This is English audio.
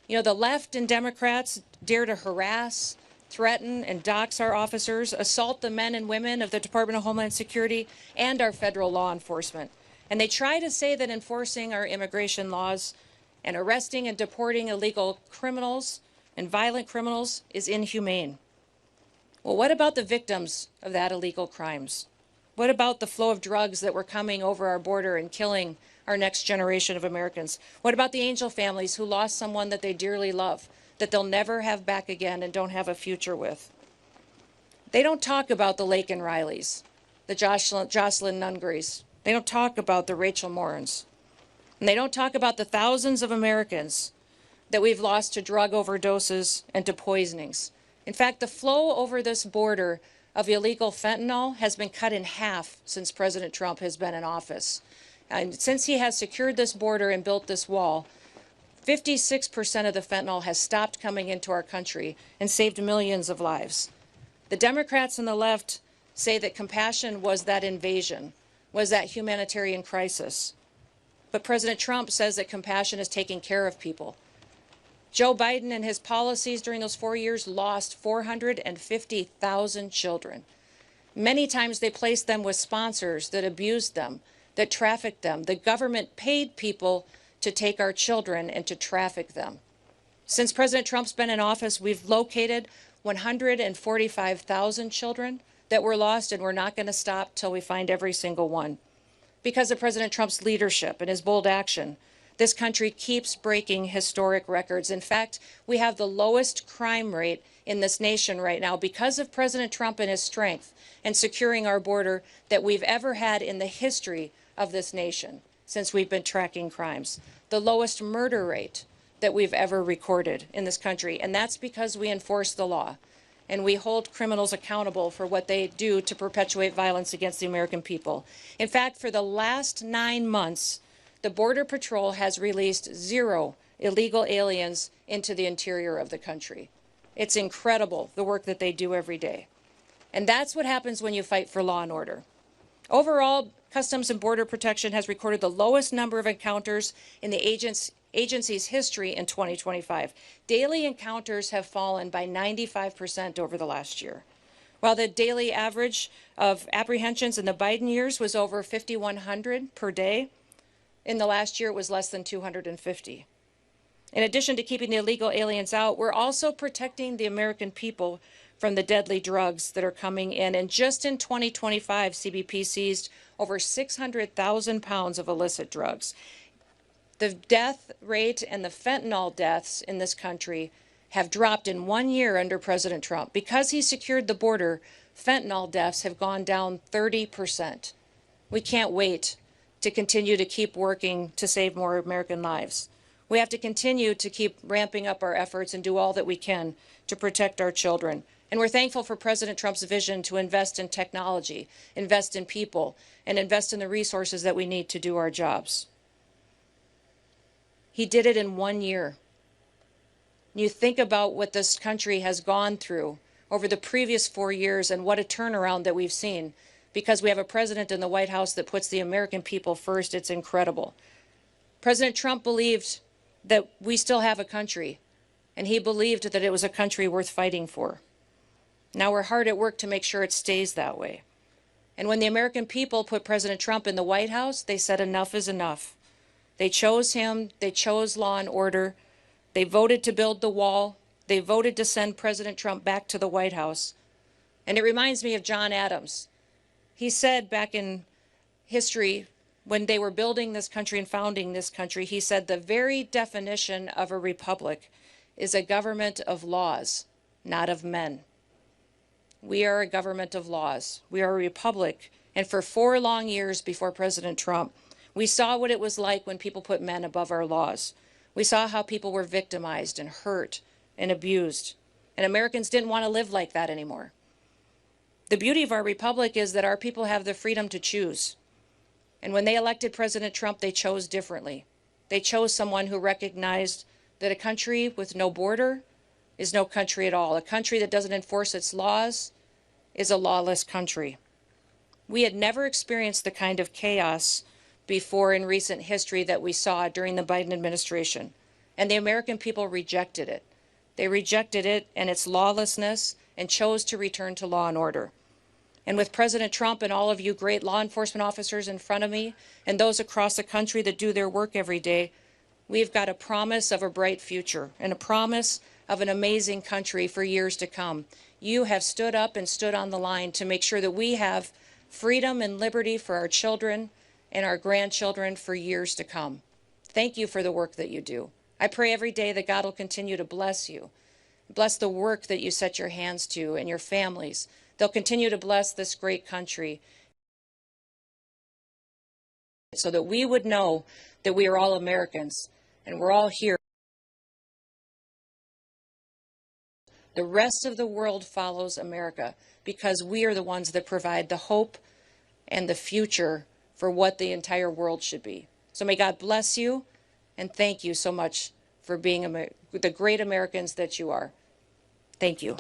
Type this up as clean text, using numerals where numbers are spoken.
You know, the left and Democrats dare to harass, threaten, and dox our officers, assault the men and women of the Department of Homeland Security and our federal law enforcement. And they try to say that enforcing our immigration laws and arresting and deporting illegal criminals and violent criminals is inhumane. Well, what about the victims of that illegal crimes? What about the flow of drugs that were coming over our border and killing our next generation of Americans? What about the Angel families who lost someone that they dearly love, that they'll never have back again and don't have a future with? They don't talk about the Laken Rileys, the Jocelyn Nungarys. They don't talk about the Rachel Morans. And they don't talk about the thousands of Americans that we've lost to drug overdoses and to poisonings. In fact, the flow over this border of illegal fentanyl has been cut in half since President Trump has been in office. And since he has secured this border and built this wall, 56% of the fentanyl has stopped coming into our country and saved millions of lives. The Democrats and the left say that compassion was that invasion, was that humanitarian crisis. But President Trump says that compassion is taking care of people. Joe Biden and his policies during those 4 years lost 450,000 children. Many times they placed them with sponsors that abused them, that trafficked them. The government paid people to take our children and to traffic them. Since President Trump's been in office, we've located 145,000 children that were lost, and we're not going to stop till we find every single one. Because of President Trump's leadership and his bold action, this country keeps breaking historic records. In fact, we have the lowest crime rate in this nation right now because of President Trump and his strength and securing our border that we've ever had in the history of this nation since we've been tracking crimes. The lowest murder rate that we've ever recorded in this country. And that's because we enforce the law and we hold criminals accountable for what they do to perpetuate violence against the American people. In fact, for the last 9 months, the Border Patrol has released 0 illegal aliens into the interior of the country. It's incredible, the work that they do every day. And that's what happens when you fight for law and order. Overall, Customs and Border Protection has recorded the lowest number of encounters in the agency's history in 2025. Daily encounters have fallen by 95% over the last year. While the daily average of apprehensions in the Biden years was over 5,100 per day, in the last year, it was less than 250. In addition to keeping the illegal aliens out, we're also protecting the American people from the deadly drugs that are coming in. And just in 2025, CBP seized over 600,000 pounds of illicit drugs. The death rate and the fentanyl deaths in this country have dropped in 1 year under President Trump. Because he secured the border, fentanyl deaths have gone down 30%. We can't wait to continue to keep working to save more American lives. We have to continue to keep ramping up our efforts and do all that we can to protect our children. And we're thankful for President Trump's vision to invest in technology, invest in people, and invest in the resources that we need to do our jobs. He did it in 1 year. You think about what this country has gone through over the previous 4 years and what a turnaround that we've seen. Because we have a president in the White House that puts the American people first. It's incredible. President Trump believed that we still have a country, and he believed that it was a country worth fighting for. Now we're hard at work to make sure it stays that way. And when the American people put President Trump in the White House, they said enough is enough. They chose him. They chose law and order. They voted to build the wall. They voted to send President Trump back to the White House. And it reminds me of John Adams. He said back in history, when they were building this country and founding this country, he said the very definition of a republic is a government of laws, not of men. We are a government of laws. We are a republic. And for 4 long years before President Trump, we saw what it was like when people put men above our laws. We saw how people were victimized and hurt and abused. And Americans didn't want to live like that anymore. The beauty of our republic is that our people have the freedom to choose. And when they elected President Trump, they chose differently. They chose someone who recognized that a country with no border is no country at all. A country that doesn't enforce its laws is a lawless country. We had never experienced the kind of chaos before in recent history that we saw during the Biden administration. And the American people rejected it. They rejected it and its lawlessness and chose to return to law and order. And with President Trump and all of you great law enforcement officers in front of me and those across the country that do their work every day, we've got a promise of a bright future and a promise of an amazing country for years to come. You have stood up and stood on the line to make sure that we have freedom and liberty for our children and our grandchildren for years to come. Thank you for the work that you do. I pray every day that God will continue to bless you, bless the work that you set your hands to and your families. They'll continue to bless this great country so that we would know that we are all Americans and we're all here. The rest of the world follows America because we are the ones that provide the hope and the future for what the entire world should be. So may God bless you, and thank you so much for being the great Americans that you are. Thank you.